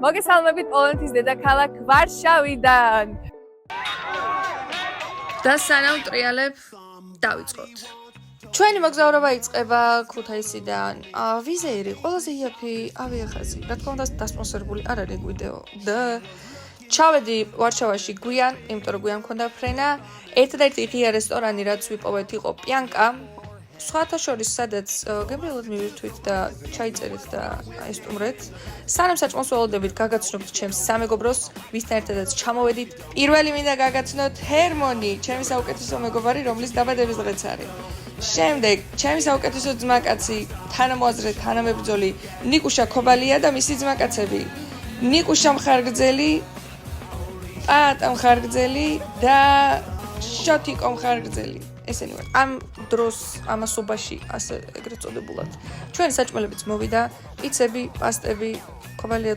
მოგესალმებით პოლონეთის დედაქალაქ ვარშავიდან. და სანამ ტრიალებ დავიწყოთ. ჩვენი მოგზაურობა იწყება ქუთაისიდან. ვიზეირი, ყველაზე იაფი ავიახაზი. რა თქმა უნდა, დასპონსორებული არ არის ვიდეო. და ჩავედი ვარშავაში გვიან, იმიტომ რომ გვიან მქონდა ფრენა. ერთადერთი ღია რესტორანი, რაც ვიპოვეთ, იყო პიანკა. სხვათა შორის, სადაც გემრიელად მივირთვით და ჩაიწერეთ და აისტუმრეთ. სანამ საჭმელს ველოდებით, გაგაცნობთ ჩემს სამეგობროს, ვისთან ერთადაც ჩამოვედით. პირველი მინდა გაგაცნოთ ჰერმონი, ჩემი საუკეთესო მეგობარი, რომლის დაბადების დღეც არის. შემდეგ, ჩემი საუკეთესო ძმაკაცი, თანამოაზრე, თანამებრძოლი, ნიკუშა ქობალია და მისი ძმაკაცები. ნიკუშა მხარგრძელი, პატა მხარგრძელი და შოტიკო მხარგრძელი. ესენი ვარ. ამ დროს ამასობაში ასე ეგრეთ წოდებულად. ჩვენი საჭმელებიც მოვიდა, პიცები, პასტები, ქობალია